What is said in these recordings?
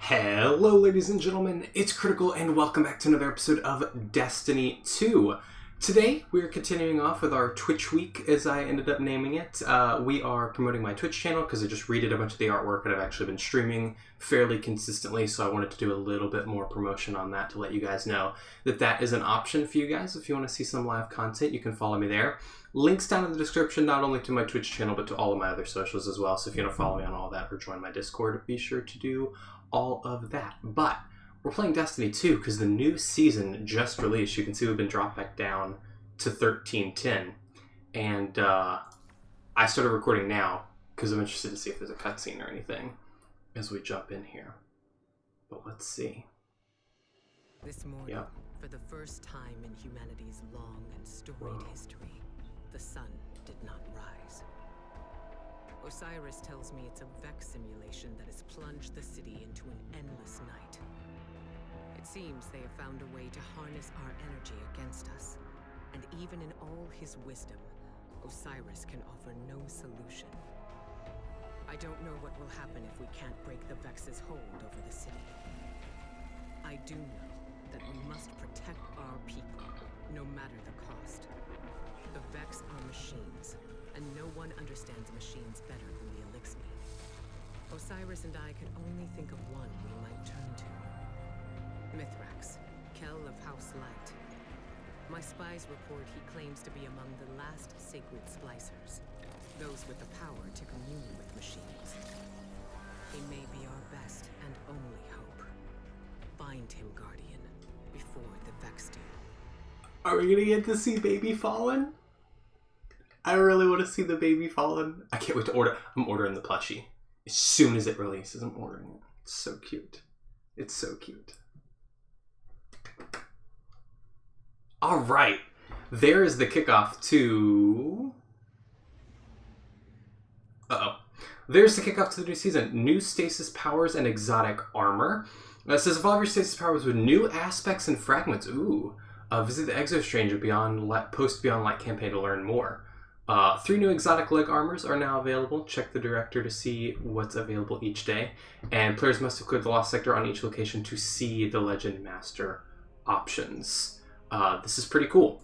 Hello ladies and gentlemen, it's Critical and welcome back to another episode of Destiny 2. Today we are continuing off with our Twitch week, as I ended up naming it. We are promoting my Twitch channel because I just redid a bunch of the artwork and I've actually been streaming fairly consistently, so I wanted to do a little bit more promotion on that to let you guys know that that is an option for you guys. If you want to see some live content, you can follow me there. Links down in the description, not only to my Twitch channel, but to all of my other socials as well. So if you want to follow me on all that or join my Discord, be sure to do all of that. But we're playing Destiny 2 because the new season just released. You can see we've been dropped back down to 1310. And I started recording now because I'm interested to see if there's a cutscene or anything as we jump in here. But let's see. This morning, for the first time in humanity's long and storied history, the sun did not rise. Osiris tells me it's a Vex simulation that has plunged the city into an endless night. It seems they have found a way to harness our energy against us, and even in all his wisdom, Osiris can offer no solution. I don't know what will happen if we can't break the Vex's hold over the city. I do know that we must protect our people, no matter the cost. The Vex are machines, and no one understands machines better than the Elixir. Osiris and I could only think of one we might turn to. Mithrax, Kell of House Light. My spies report he claims to be among the last sacred Splicers, those with the power to commune with machines. He may be our best and only hope. Find him, Guardian, before the Vex do. Are we gonna get to see Baby Fallen? I really want to see the Baby Fallen. I can't wait to order. I'm ordering the plushie. As soon as it releases, I'm ordering it. It's so cute. It's so cute. Alright. There is the kickoff to... There's the kickoff to the new season. New stasis powers and exotic armor. It says evolve your stasis powers with new aspects and fragments. Ooh. Visit the Exostranger post Beyond Light campaign to learn more. 3 new exotic leg armors are now available. Check the director to see what's available each day. And players must have cleared the Lost Sector on each location to see the Legend Master options. This is pretty cool.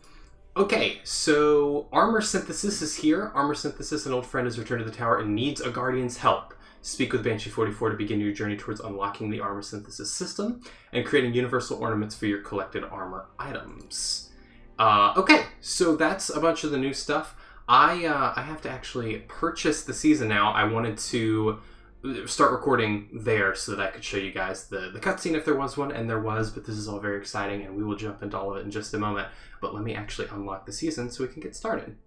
Okay, so Armor Synthesis is here. Armor Synthesis, an old friend, has returned to the tower and needs a Guardian's help. Speak with Banshee 44 to begin your journey towards unlocking the Armor Synthesis system and creating universal ornaments for your collected armor items. Okay, so that's a bunch of the new stuff. I have to actually purchase the season now. I wanted to start recording there so that I could show you guys the cutscene if there was one, and there was, but this is all very exciting, and we will jump into all of it in just a moment. But let me actually unlock the season so we can get started.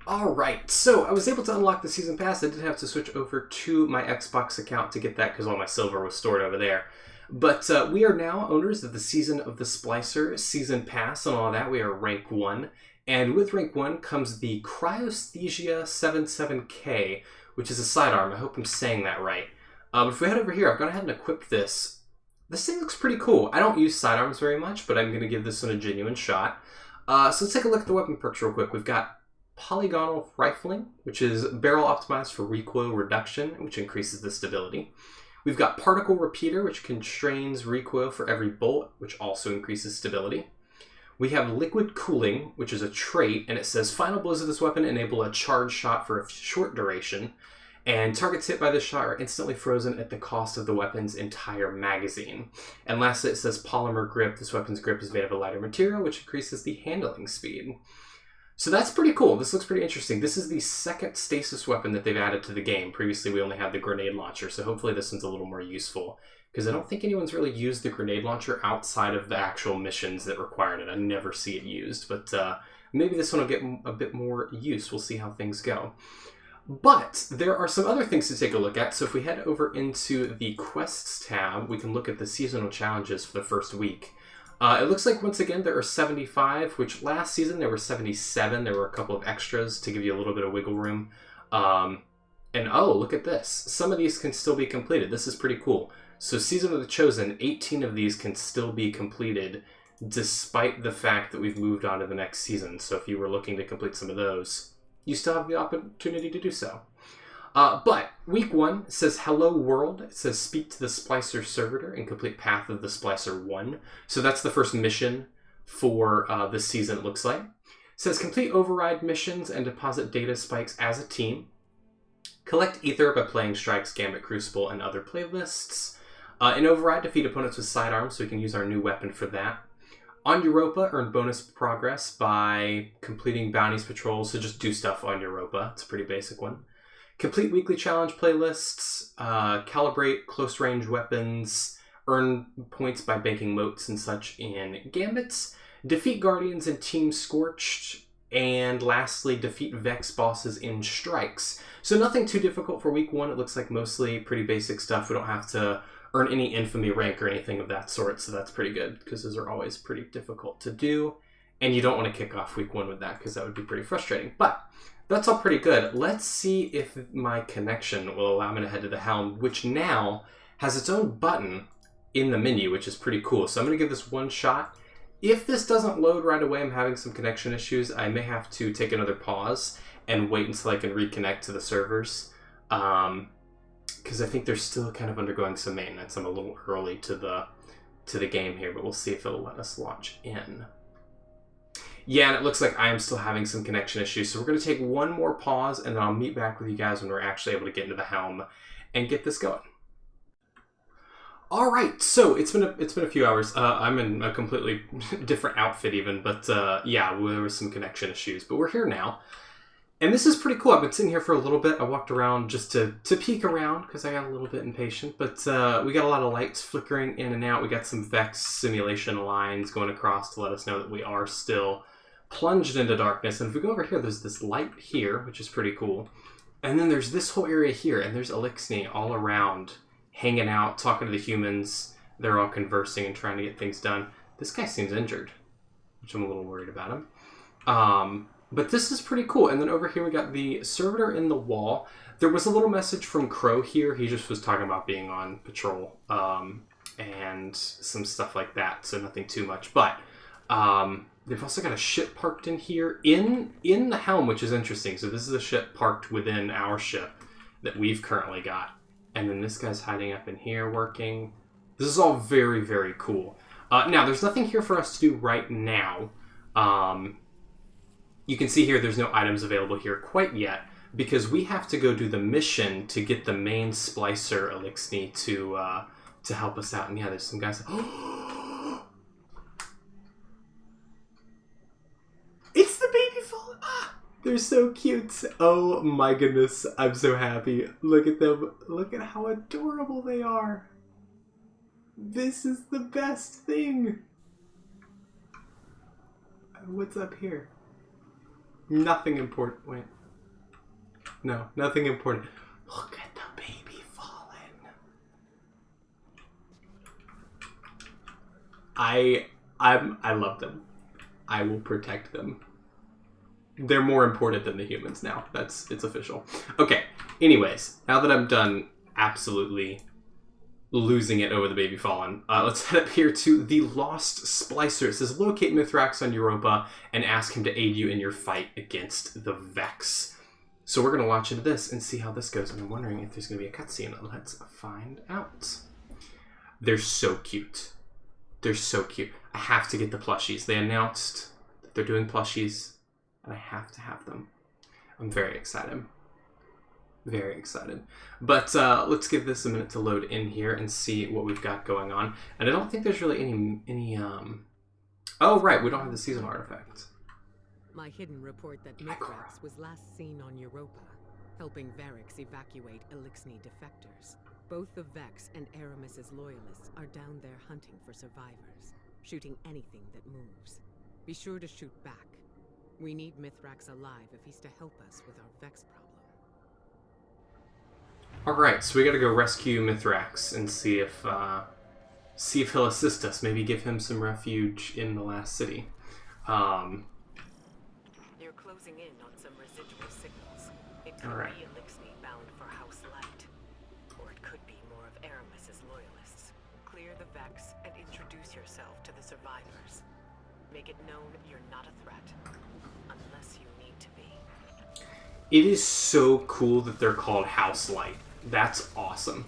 Alright, so I was able to unlock the season pass. I did have to switch over to my Xbox account to get that because all my silver was stored over there. But we are now owners of the Season of the Splicer Season Pass and all that. We are rank 1. And with rank 1 comes the Cryosthesia 77K, which is a sidearm. I hope I'm saying that right. If we head over here, I've gone ahead and equipped this. This thing looks pretty cool. I don't use sidearms very much, but I'm going to give this one a genuine shot. So let's take a look at the weapon perks real quick. We've got Polygonal Rifling, which is barrel optimized for recoil reduction, which increases the stability. We've got Particle Repeater, which constrains recoil for every bolt, which also increases stability. We have Liquid Cooling, which is a trait, and it says final blows of this weapon enable a charge shot for a short duration, and targets hit by this shot are instantly frozen at the cost of the weapon's entire magazine. And lastly, it says Polymer Grip. This weapon's grip is made of a lighter material, which increases the handling speed. So that's pretty cool. This looks pretty interesting. This is the second stasis weapon that they've added to the game. Previously, we only had the grenade launcher, so hopefully this one's a little more useful. Because I don't think anyone's really used the grenade launcher outside of the actual missions that required it. I never see it used, but maybe this one will get a bit more use. We'll see how things go. But there are some other things to take a look at. So if we head over into the Quests tab, we can look at the seasonal challenges for the first week. It looks like, once again, there are 75, which last season there were 77. There were a couple of extras to give you a little bit of wiggle room. And oh, look at this. Some of these can still be completed. This is pretty cool. So Season of the Chosen, 18 of these can still be completed despite the fact that we've moved on to the next season. So if you were looking to complete some of those, you still have the opportunity to do so. But week 1 says hello world. It says speak to the Splicer servitor and complete path of the Splicer 1. So that's the first mission for this season, it looks like. It says complete override missions and deposit data spikes as a team. Collect ether by playing Strikes, Gambit, Crucible, and other playlists. In override, defeat opponents with sidearms, so we can use our new weapon for that. On Europa, earn bonus progress by completing bounties, patrols, so just do stuff on Europa. It's a pretty basic one. Complete weekly challenge playlists, calibrate close-range weapons, earn points by banking moats and such in Gambits, defeat Guardians in Team Scorched, and lastly, defeat Vex bosses in Strikes. So nothing too difficult for week 1. It looks like mostly pretty basic stuff. We don't have to earn any infamy rank or anything of that sort, so that's pretty good, because those are always pretty difficult to do, and you don't want to kick off week 1 with that, because that would be pretty frustrating. But that's all pretty good. Let's see if my connection will allow me to head to the helm, which now has its own button in the menu, which is pretty cool. So I'm going to give this one shot. If this doesn't load right away, I'm having some connection issues. I may have to take another pause and wait until I can reconnect to the servers. Because I think they're still kind of undergoing some maintenance. I'm a little early to the game here, but we'll see if it'll let us launch in. Yeah, and it looks like I am still having some connection issues. So we're going to take one more pause, and then I'll meet back with you guys when we're actually able to get into the helm and get this going. All right, so it's been a few hours. I'm in a completely different outfit even, but yeah, there was some connection issues, but we're here now. And this is pretty cool. I've been sitting here for a little bit. I walked around just to peek around because I got a little bit impatient. But we got a lot of lights flickering in and out. We got some Vex simulation lines going across to let us know that we are still plunged into darkness. And if we go over here, there's this light here, which is pretty cool. And then there's this whole area here. And there's Elixni all around, hanging out, talking to the humans. They're all conversing and trying to get things done. This guy seems injured, which I'm a little worried about him. But this is pretty cool. And then over here we got the servitor in the wall. There was a little message from Crow here. He just was talking about being on patrol and some stuff like that. So nothing too much. But they've also got a ship parked in here in the helm, which is interesting. So this is a ship parked within our ship that we've currently got. And then this guy's hiding up in here working. This is all very, very cool. Now, there's nothing here for us to do right now. You can see here there's no items available here quite yet because we have to go do the mission to get the main Splicer Elixni to help us out. And yeah, there's some guys. It's the baby falling. They're so cute. Oh my goodness. I'm so happy. Look at them. Look at how adorable they are. This is the best thing. What's up here? Nothing important. Wait. No, nothing important. Look at the baby falling. I love them. I will protect them. They're more important than the humans now. It's official. Okay. Anyways, now that I'm done absolutely losing it over the baby fallen, let's head up here to the Lost Splicer. It says, locate Mythrax on Europa and ask him to aid you in your fight against the Vex. So we're going to launch into this and see how this goes. And I'm wondering if there's going to be a cutscene. Let's find out. They're so cute. They're so cute. I have to get the plushies. They announced that they're doing plushies, and I have to have them. I'm very excited. Very excited. But let's give this a minute to load in here and see what we've got going on. And I don't think there's really any Oh, right, we don't have the seasonal artifact. My hidden report that Mythrax was last seen on Europa, helping Varix evacuate Elixni defectors. Both the Vex and Aramis's loyalists are down there hunting for survivors, shooting anything that moves. Be sure to shoot back. We need Mythrax alive if he's to help us with our Vex problem. Alright, so we gotta go rescue Mythrax and see if he'll assist us. Maybe give him some refuge in the last city. You're closing in on some residual signals. It could be Elixni bound for House Light. Or it could be more of Aramis's loyalists. Clear the Vex and introduce yourself to the survivors. Make it known you're not a threat. Unless you need to be. It is so cool that they're called House Light. That's awesome.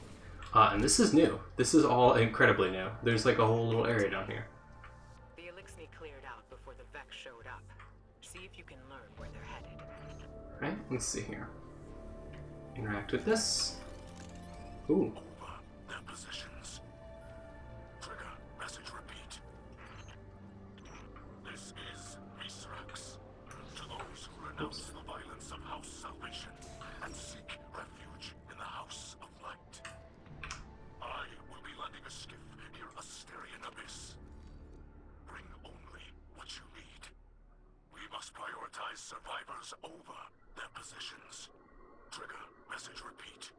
And this is new. This is all incredibly new. There's like a whole little area down here. The Elixir cleared out before the Vex showed up. See if you can learn where they're headed. Alright, let's see here. Interact with this. Ooh. Over their positions. Trigger message repeat. This is Mythrax. To those who renounce the violence of House Salvation and seek refuge in the House of Light. I will be landing a skiff near Asterian Abyss. Bring only what you need. We must prioritize survivors over their positions. Trigger message repeat.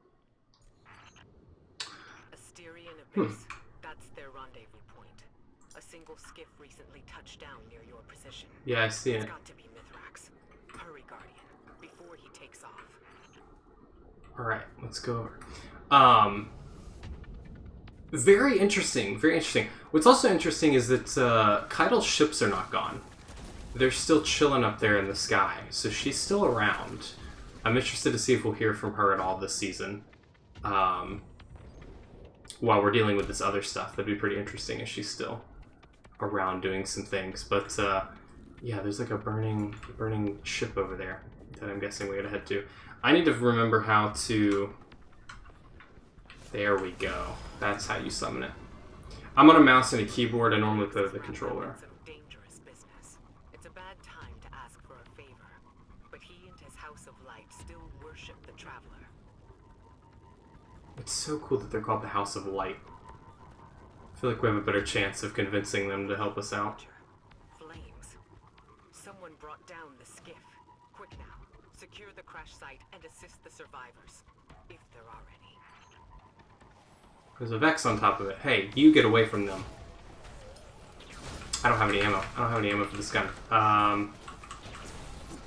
Asterian Abyss. That's their rendezvous point. A single skiff recently touched down near your position. Yeah, I see It's it. got to be Mithrax. Hurry, Guardian, before he takes off. Alright, let's go over. Very interesting, very interesting. What's also interesting is that Keidel's ships are not gone. They're still chilling up there in the sky, so she's still around. I'm interested to see if we'll hear from her at all this season. While we're dealing with this other stuff, that'd be pretty interesting if she's still around doing some things. But yeah, there's like a burning ship over there that I'm guessing we gotta head to. I need to remember how to... There we go. That's how you summon it. I'm on a mouse and a keyboard. I normally play with the controller. Some dangerous business. It's a bad time to ask for a favor, but he and his House of Light still worship the Traveler. It's so cool that they're called the House of Light. I feel like we have a better chance of convincing them to help us out. Flames. Someone brought down the skiff. Quick now. Secure the crash site and assist the survivors, if there are any. There's a Vex on top of it. Hey, you get away from them. I don't have any ammo. I don't have any ammo for this gun.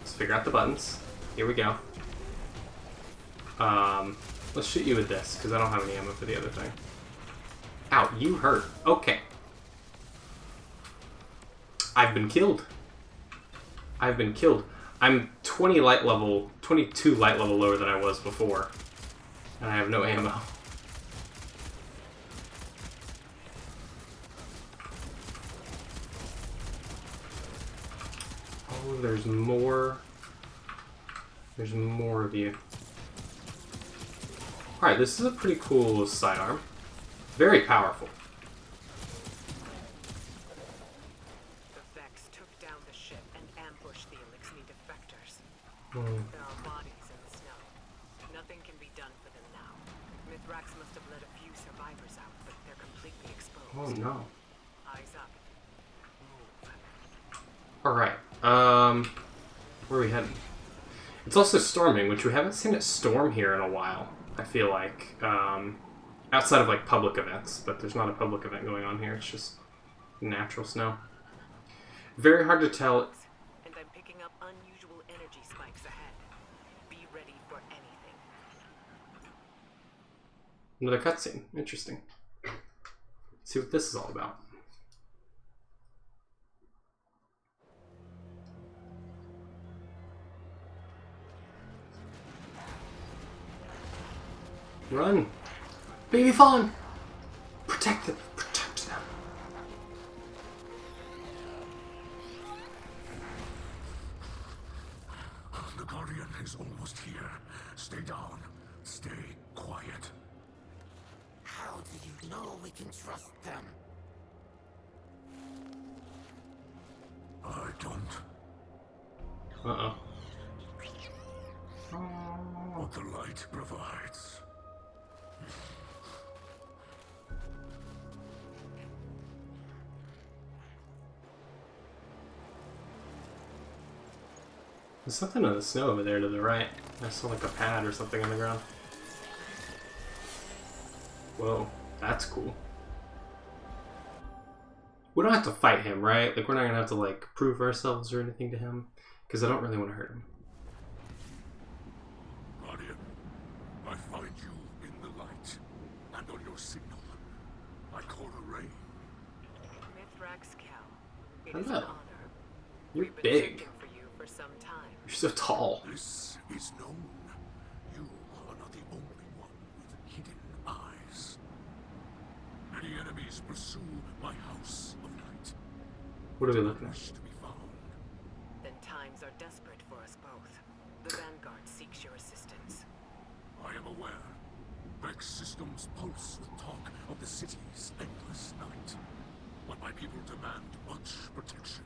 Let's figure out the buttons. Here we go. Let's shoot you with this, because I don't have any ammo for the other thing. Ow, you hurt. Okay. I've been killed. I've been killed. I'm 22 light level lower than I was before. And I have no ammo. Oh, there's more. There's more of you. Alright, this is a pretty cool sidearm. Very powerful. The Vex took down the ship and ambushed the Elixir defectors. Hmm. There are bodies in the snow. Nothing can be done for them now. Mythrax must have let a few survivors out, but they're completely exposed. Oh no. Eyes up. Move. Alright, where are we heading? It's also storming, which we haven't seen it storm here in a while, I feel like. Outside of, like, public events, but there's not a public event going on here, it's just natural snow. Very hard to tell. And I'm picking up unusual energy spikes ahead. Be ready for anything. Another cutscene. Interesting. Let's see what this is all about. Run! Baby Fawn! Protect them! Protect them! The Guardian is almost here. Stay down. Stay quiet. How do you know we can trust them? I don't. Uh-oh. What the light provides. There's something in the snow over there to the right. I saw like a pad or something on the ground. Whoa, that's cool. We don't have to fight him, right? Like, we're not gonna have to, like, prove ourselves or anything to him. Because I don't really want to hurt him. Guardian, I find you in the light. And on your signal, I call a ray. Mythrax Cal. It is Hello. an honor. You're We've been big. searching for you for some time. You're so tall. This is known. You are not the only one with hidden eyes. Many enemies pursue my house of light. What are we looking at? Wish to be found. Then times are desperate for us both. The Vanguard seeks your assistance. I am aware. Vex systems pulse with talk of the city's endless night. But my people demand much protection.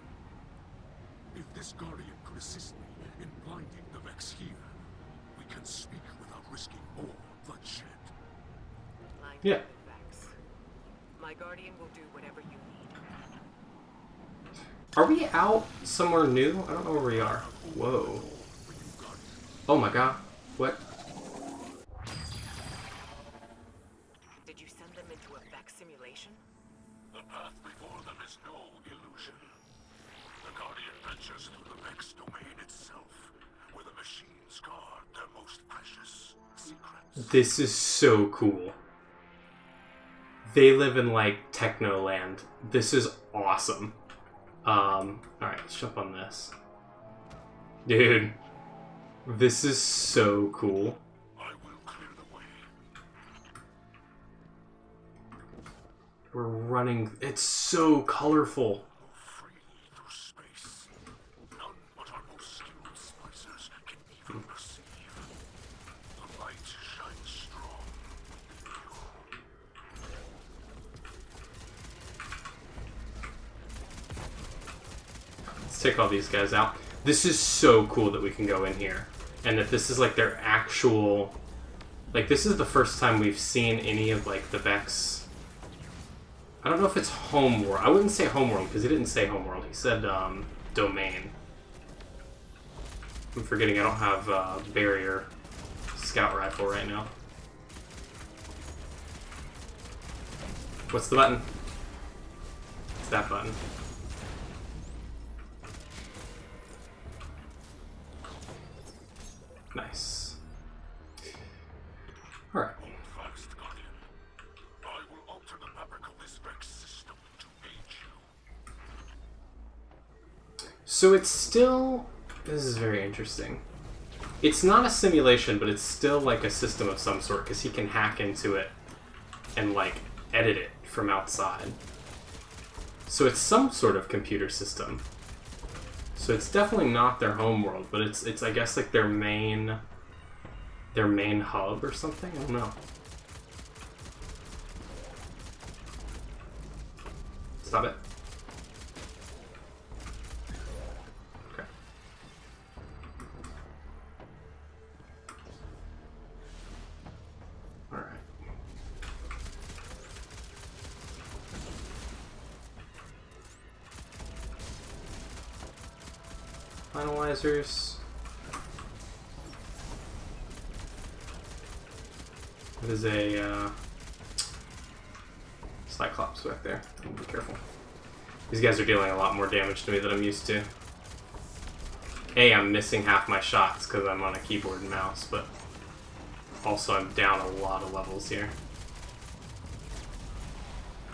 If this Guardian could assist me in blinding the Vex here, we can speak without risking more bloodshed. Line Yeah. Mythrax. My Guardian will do whatever you need. Are we out somewhere new? I don't know where we are. Whoa. Oh my god. What? Did you send them into a Vex simulation? The path before them is no illusion. The Guardian ventures through the Vex domain itself, where the machines guard their most precious secrets. This is so cool. They live in like techno land. This is awesome. Alright, let's jump on this. Dude. This is so cool. I will clear the way. We're running. It's so colorful. Move freely through space. None but our most skilled splicers can even perceive. The light shines strong within you. Let's take all these guys out. This is so cool that we can go in here. And that this is like their actual... Like, this is the first time we've seen any of like the Vex. I don't know if it's homeworld. I wouldn't say homeworld because he didn't say homeworld. He said domain. I'm forgetting I don't have barrier scout rifle right now. What's the button? It's that button. Nice. Alright. Fast, Guardian. I will alter the fabric of this Vex system to aid you. So it's still... This is very interesting. It's not a simulation, but it's still like a system of some sort, because he can hack into it and, like, edit it from outside. So it's some sort of computer system. So it's definitely not their home world, but it's I guess like their main hub or something. I don't know. Stop it. Okay. All right. Finalizers. There's a Cyclops back there. Be careful. These guys are dealing a lot more damage to me than I'm used to. I'm missing half my shots because I'm on a keyboard and mouse, but also I'm down a lot of levels here.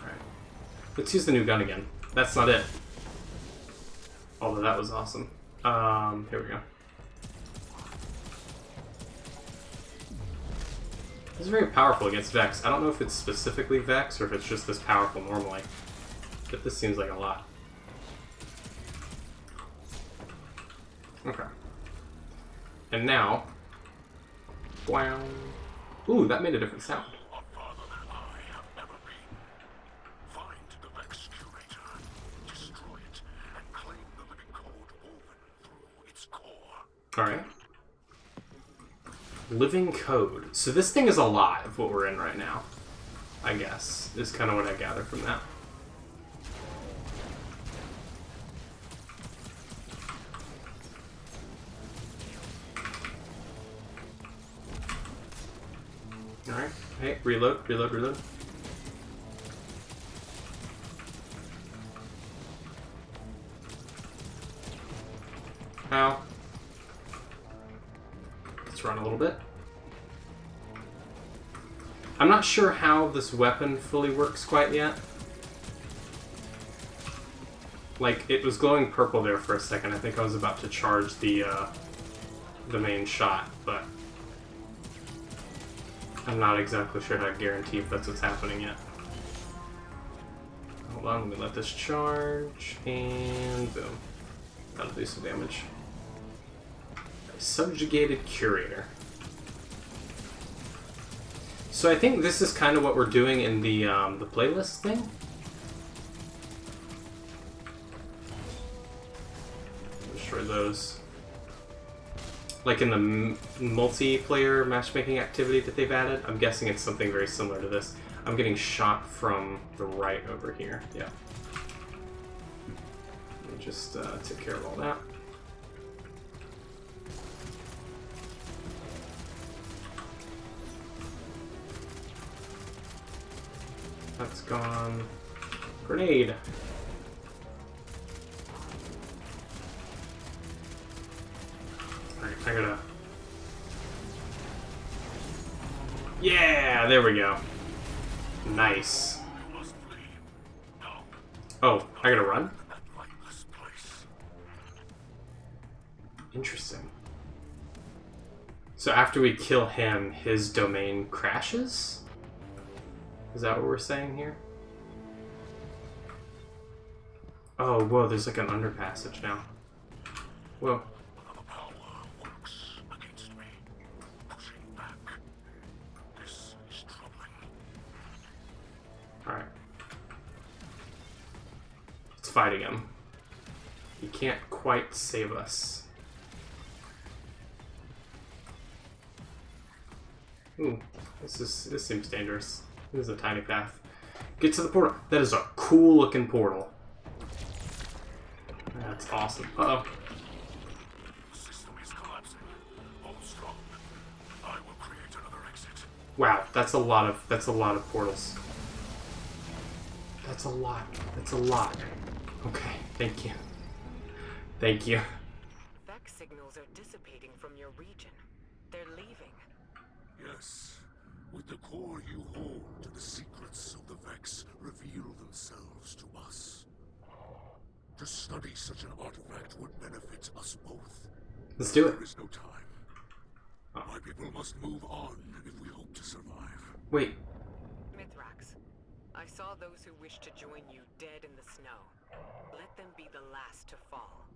Alright. Let's use the new gun again. That's not it. Although that was awesome. Here we go. This is very powerful against Vex. I don't know if it's specifically Vex or if it's just this powerful normally. But this seems like a lot. Okay. And now... Wow. Ooh, that made a different sound. A father than I have ever been. Find the Vex curator, destroy it, and claim the living code woven through its core. Alright. Living code. So this thing is alive, what we're in right now. I guess, is kind of what I gather from that. Alright. Hey, reload, reload, reload. Ow. Let's run a little bit. I'm not sure how this weapon fully works quite yet. Like, it was glowing purple there for a second. I think I was about to charge the main shot, but I'm not exactly sure how to guarantee if that's what's happening yet. Hold on, let me let this charge, and boom. That'll do some damage. A subjugated curator. So I think this is kind of what we're doing in the playlist thing. Destroy those. Like in the multiplayer matchmaking activity that they've added, I'm guessing it's something very similar to this. I'm getting shot from the right over here. Yeah. Let me just take care of all that. That's gone. Grenade. Alright, I gotta... Yeah, there we go. Nice. Oh, I gotta run? Interesting. So after we kill him, his domain crashes? Is that what we're saying here? Oh, whoa, there's like an underpassage now. Whoa. Alright. Let's fight him. He can't quite save us. Ooh, this seems dangerous. This is a tiny path. Get to the portal. That is a cool looking portal. That's awesome. Uh-oh. The system is collapsing. Hold strong. I will create another exit. Wow, that's a lot of portals. That's a lot. That's a lot. Okay, thank you. Thank you. Vex signals are dissipating from your region. They're leaving. Yes. With the core you hold, the secrets of the Vex reveal themselves to us. To study such an artifact would benefit us both. Let's do it. There is no time. My people must move on if we hope to survive. Wait. Mythrax, I saw those who wish to join you dead in the snow. Let them be the last to fall.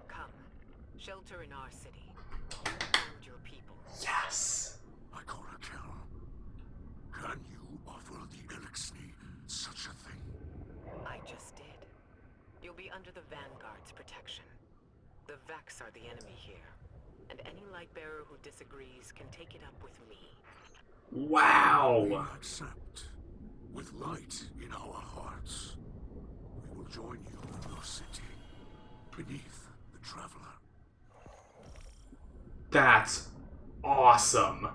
Come, shelter in our city. And your people. Yes. Can you offer the Elixni such a thing? I just did. You'll be under the Vanguard's protection. The Vex are the enemy here, and any Lightbearer who disagrees can take it up with me. Wow. We accept. With light in our hearts, we will join you in your city, beneath the Traveler. That's awesome.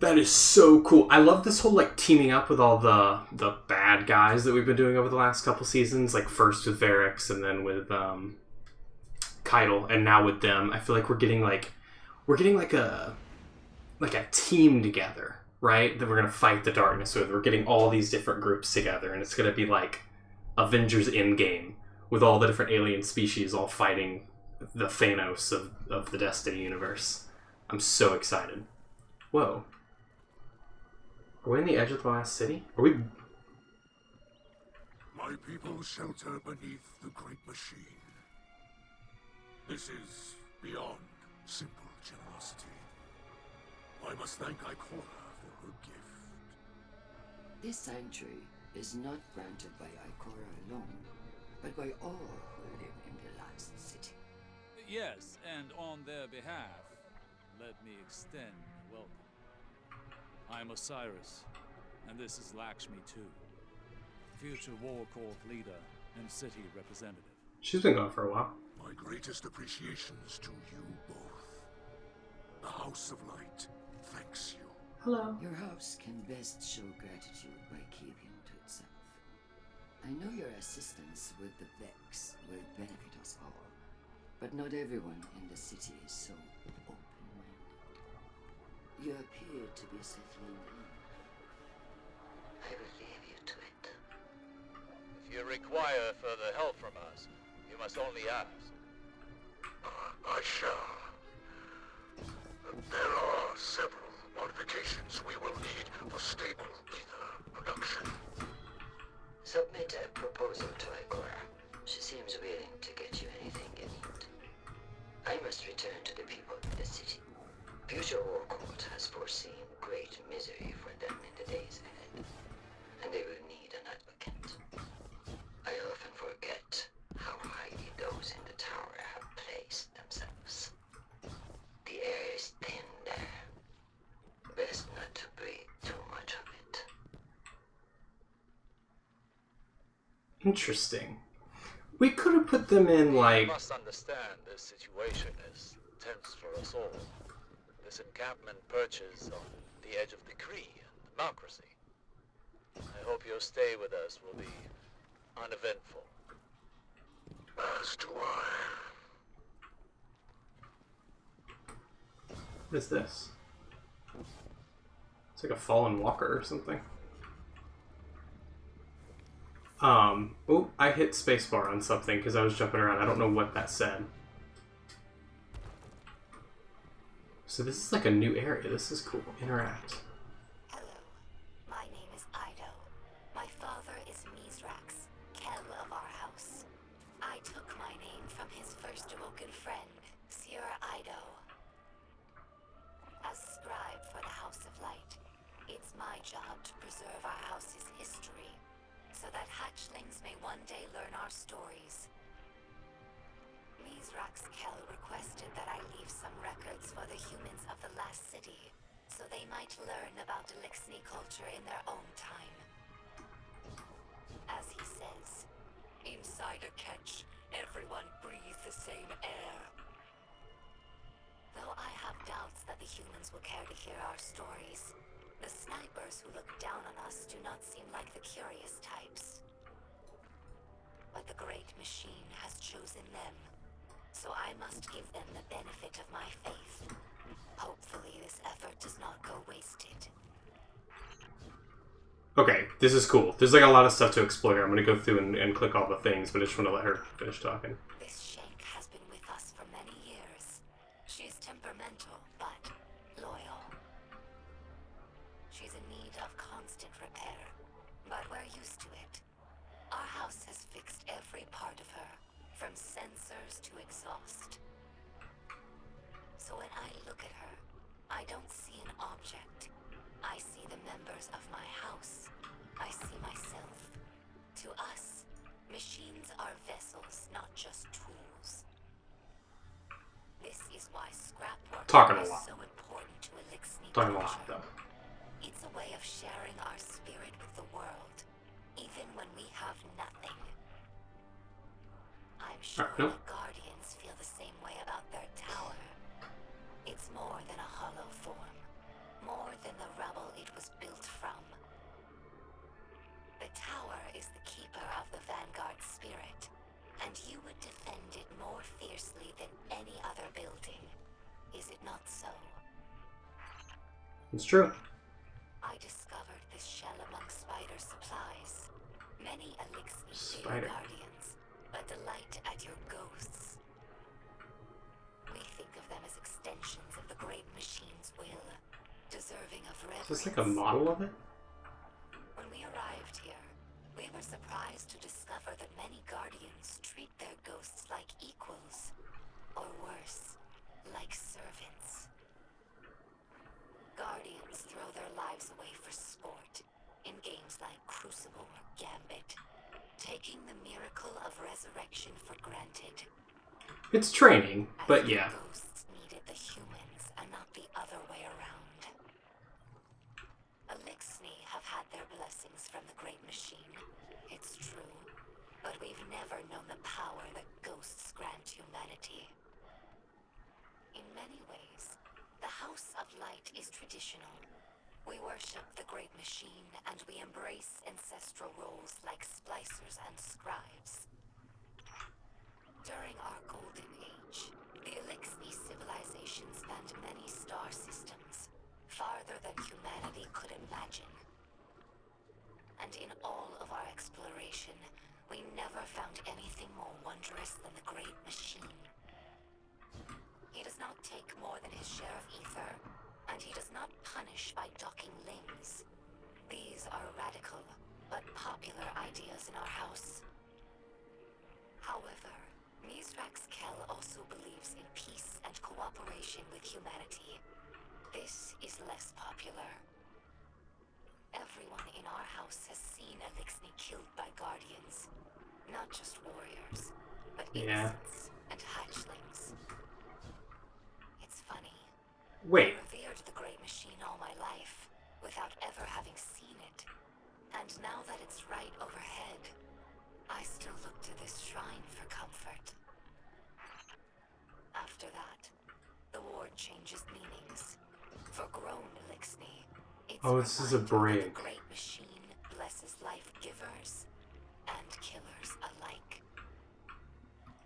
That is so cool. I love this whole like teaming up with all the bad guys that we've been doing over the last couple seasons. Like first with Varix and then with Keitel and now with them. I feel like we're getting like a team together, right? That we're gonna fight the darkness with. We're getting all these different groups together, and it's gonna be like Avengers Endgame with all the different alien species all fighting the Thanos of the Destiny universe. I'm so excited. Whoa. Are we in the edge of the last city? Are we... My people shelter beneath the great machine. This is beyond simple generosity. I must thank Ikora for her gift. This sanctuary is not granted by Ikora alone, but by all who live in the last city. Yes, and on their behalf, let me extend welcome. I'm Osiris, and this is Lakshmi too, future War Corps leader and city representative. She's been gone for a while. My greatest appreciations to you both. The House of Light thanks you. Hello. Your house can best show gratitude by keeping to itself. I know your assistance with the Vex will benefit us all, but not everyone in the city is so open-minded. You appear to be settling in. I will leave you to it. If you're require further help from us, you must only ask. I shall. There are several modifications we will need for stable ether production. Submit a proposal to Ikora. She seems willing to get you anything you need. I must return to the people of the city. Future War Court has foreseen great misery for them in the days ahead, and they will need an advocate. I often forget how highly those in the tower have placed themselves. The air is thin there. Best not to breathe too much of it. Interesting. We could have put them in, You like... must understand this situation is tense for us all. This encampment perches on the edge of decree and democracy. I hope your stay with us will be uneventful. As do I. What is this? It's like a fallen walker or something. Oh, I hit spacebar on something because I was jumping around. I don't know what that said. So this is like a new area. This is cool. Interact. Hello, my name is Ido. My father is Mythrax, Kel of our house. I took my name from his first awoken friend, Sierra Ido. As scribe for the House of Light, it's my job to preserve our house's history, so that hatchlings may one day learn our stories. Mithrax Kel requested that I leave some records for the humans of the last city, so they might learn about Elixni culture in their own time. As he says, inside a catch, everyone breathes the same air. Though I have doubts that the humans will care to hear our stories, the snipers who look down on us do not seem like the curious types. But the Great Machine has chosen them, so I must give them the benefit of my faith. Hopefully this effort does not go wasted. Okay, this is cool. There's like a lot of stuff to explore here. I'm going to go through and click all the things, but I just want to let her finish talking. This Shank has been with us for many years. She is temperamental, but loyal. She's in need of constant repair, but we're used to it. Our house has fixed every part of her, from sensors to exhaust. So when I look at her, I don't see an object. I see the members of my house. I see myself. To us, machines are vessels, not just tools. This is why scrap work Talking a is lot. so important to Elixni Talking a lot, culture. though. It's a way of sharing our spirit with the world, even when we have nothing. I'm sure no. the Guardians feel the same way about their tower. It's more than a hollow form, more than the rubble it was built from. The tower is the keeper of the Vanguard spirit, and you would defend it more fiercely than any other building. Is it not so? It's true. I discovered this shell among spider supplies. Many Elixni Spider. Guardians, but delight at your ghosts. We think of them as extensions of the Great Machine's will, deserving of reverence. Is this like a model of it? When we arrived here, we were surprised to discover that many Guardians treat their ghosts like equals, or worse, like servants. Guardians throw their lives away for sport, in games like Crucible or Gambit, taking the miracle of resurrection for granted. It's training, As but if yeah. Ghosts needed the humans and not the other way around. Elixni have had their blessings from the Great Machine, it's true, but we've never known the power that ghosts grant humanity. In many ways, the House of Light is traditional. We worship the Great Machine, and we embrace ancestral roles like splicers and scribes. During our Golden Age, the Elixni civilization spanned many star systems, farther than humanity could imagine. And in all of our exploration, We never found anything more wondrous than the Great Machine. He does not take more than his share of ether, and he does not punish by docking limbs. These are radical, but popular ideas in our house. However, Mithrax also believes in peace and cooperation with humanity. This is less popular. Everyone in our house has seen Elixni killed by guardians. Not just warriors, but innocents and hatchlings. It's funny. Wait. I revered the Great Machine all my life, without ever having seen it. And now that it's right overhead, I still look to this shrine for comfort. After that, the ward changes meanings. For grown Elixni, it's This is a break. the Great Machine blesses life givers and killers alike.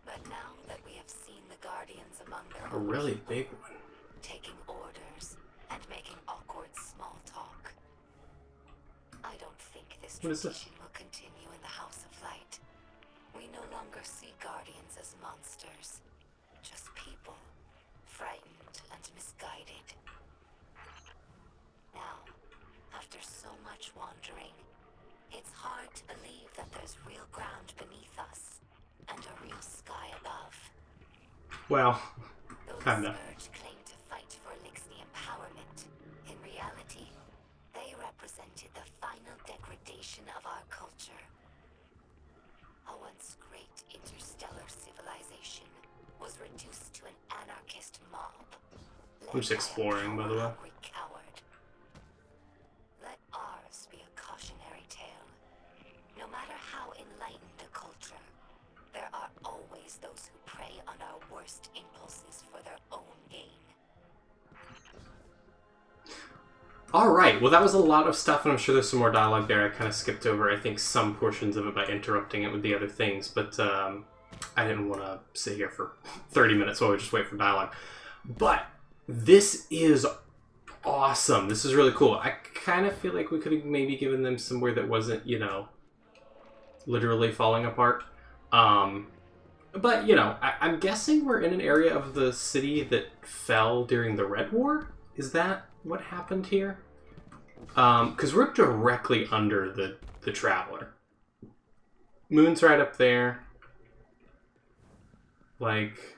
But now that we have seen the guardians among their A own really people, big one. taking orders and making awkward small talk, I don't think this What is this? tradition will continue in the House of Light. We no longer see guardians as monsters, just people, frightened and misguided. Now, after so much wandering, it's hard to believe that there's real ground beneath us and a real sky above. Well, Those kinda. Scourge claim to fight for Elixni empowerment. In reality, they represented the final degradation of our culture. A once great interstellar civilization was reduced to an anarchist mob. I'm just exploring, by the way. Hungry coward. Let ours be a cautionary tale. No matter how enlightened a culture, there are always those who prey on our worst impulses for their own gain. Alright, well that was a lot of stuff, and I'm sure there's some more dialogue there. I kind of skipped over, I think, some portions of it by interrupting it with the other things, but I didn't want to sit here for 30 minutes while we just wait for dialogue. But this is awesome. This is really cool. I kind of feel like we could have maybe given them somewhere that wasn't, literally falling apart. But, I'm guessing we're in an area of the city that fell during the Red War? Is that what happened here? Because we're directly under the Traveler. Moon's right up there. Like,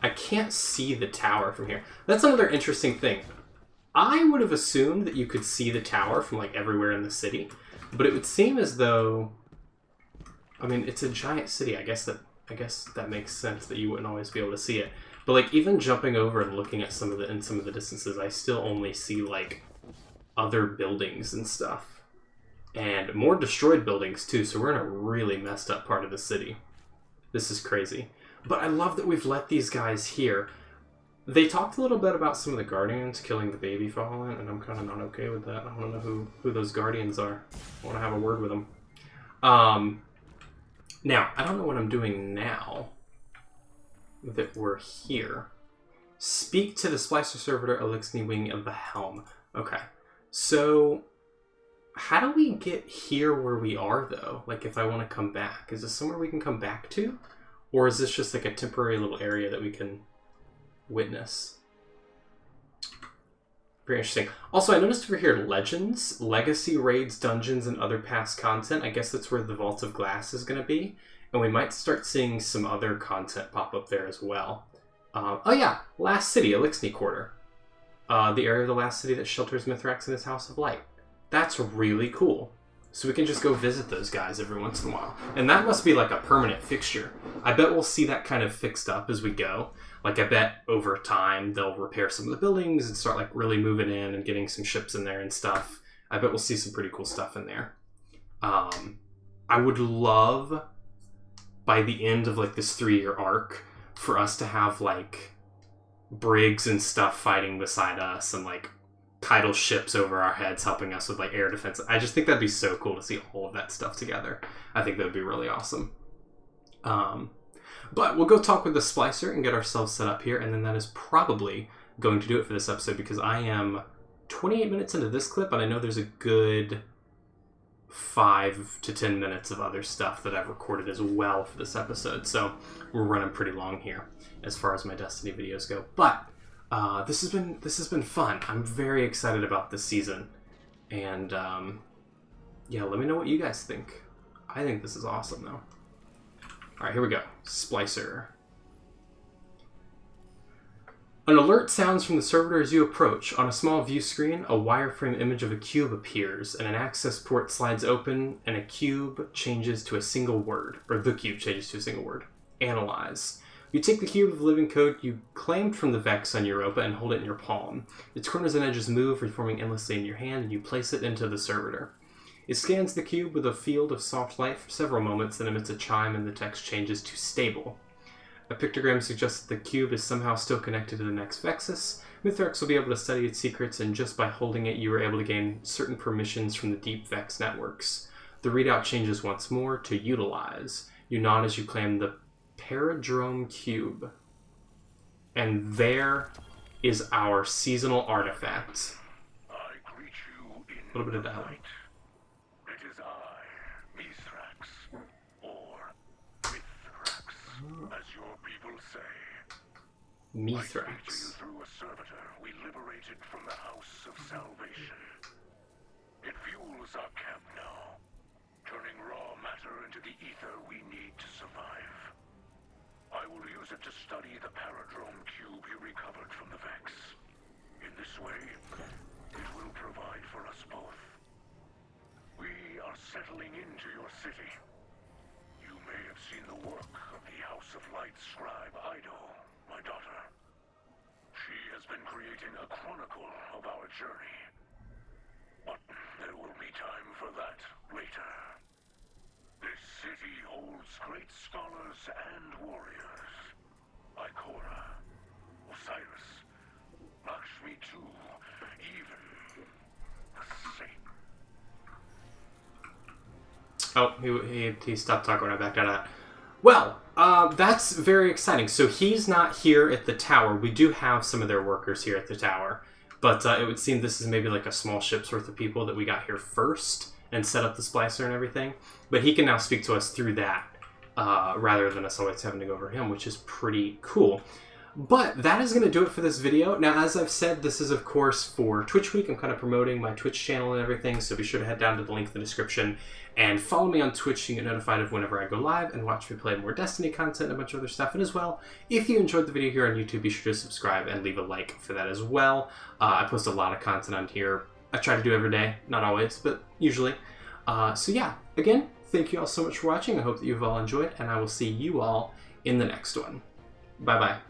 I can't see the tower from here. That's another interesting thing. I would have assumed that you could see the tower from, like, everywhere in the city. But it would seem as though... I mean, it's a giant city. I guess that makes sense that you wouldn't always be able to see it. But, like, even jumping over and looking at some of the distances, I still only see, like, other buildings and stuff. And more destroyed buildings, too. So we're in a really messed up part of the city. This is crazy. But I love that we've let these guys here. They talked a little bit about some of the Guardians killing the baby fallen, and I'm kind of not okay with that. I want to know who those Guardians are. I want to have a word with them. Now, I don't know what I'm doing now that we're here. Speak to the Splicer Servitor Elixni Wing of the Helm. Okay. So, how do we get here where we are, though? Like, if I want to come back. Is this somewhere we can come back to? Or is this just like a temporary little area that we can witness? Very interesting. Also, I noticed over here, Legends, Legacy, Raids, Dungeons, and other past content. I guess that's where the Vault of Glass is going to be. And we might start seeing some other content pop up there as well. Oh yeah, Last City, Elixni Quarter. The area of the Last City that shelters Mythrax in his House of Light. That's really cool. So we can just go visit those guys every once in a while. And that must be like a permanent fixture. I bet we'll see that kind of fixed up as we go. Like, I bet over time they'll repair some of the buildings and start like really moving in and getting some ships in there and stuff. I bet we'll see some pretty cool stuff in there. I would love, by the end of like this 3-year arc, for us to have like brigs and stuff fighting beside us and like tidal ships over our heads helping us with like air defense. I just think that'd be so cool to see all of that stuff together. I think that would be really awesome. But we'll go talk with the Splicer and get ourselves set up here, and then that is probably going to do it for this episode, because I am 28 minutes into this clip, and I know there's a good 5 to 10 minutes of other stuff that I've recorded as well for this episode. So we're running pretty long here as far as my Destiny videos go. But this has been fun. I'm very excited about this season. And yeah, let me know what you guys think. I think this is awesome, though. All right, here we go. Splicer. An alert sounds from the servitor as you approach. On a small view screen, a wireframe image of a cube appears, and an access port slides open, and a cube changes to a single word. Or the cube changes to a single word. Analyze. You take the cube of living code you claimed from the Vex on Europa and hold it in your palm. Its corners and edges move, reforming endlessly in your hand, and you place it into the servitor. It scans the cube with a field of soft light for several moments, then emits a chime and the text changes to stable. A pictogram suggests that the cube is somehow still connected to the next Vexus. Mythrax will be able to study its secrets, and just by holding it, you are able to gain certain permissions from the deep Vex networks. The readout changes once more to utilize. You nod as you claim the Paradrome cube. And there is our seasonal artifact. I greet you in A little bit of dialogue. It is I, Mithrax, or Mythrax, as your people say. I speak to you Mythrax. through a servitor we liberated from the House of Salvation. It fuels our camp now, turning raw matter into the ether we need to survive. I will use it to study the Paradrome cube you recovered from the Vex. In this way, it will provide for us both. We are settling into your city. You may have seen the work of the House of Light scribe Ido, my daughter. She has been creating a chronicle of our journey. But there will be time for that later. This city holds great scholars and warriors. Ikora, Osiris, Lakshmi too, even the Saint. Oh, he stopped talking when I backed out of that. Well, that's very exciting. So he's not here at the tower. We do have some of their workers here at the tower. But it would seem this is maybe like a small ship's worth of people that we got here first and set up the splicer and everything. But he can now speak to us through that rather than us always having to go over him, which is pretty cool. But that is going to do it for this video. Now, as I've said, this is, of course, for Twitch Week. I'm kind of promoting my Twitch channel and everything, so be sure to head down to the link in the description and follow me on Twitch. You can get notified of whenever I go live and watch me play more Destiny content and a bunch of other stuff. And as well, if you enjoyed the video here on YouTube, be sure to subscribe and leave a like for that as well. I post a lot of content on here. I try to do every day. Not always, but usually. So yeah, again, thank you all so much for watching. I hope that you've all enjoyed, and I will see you all in the next one. Bye-bye.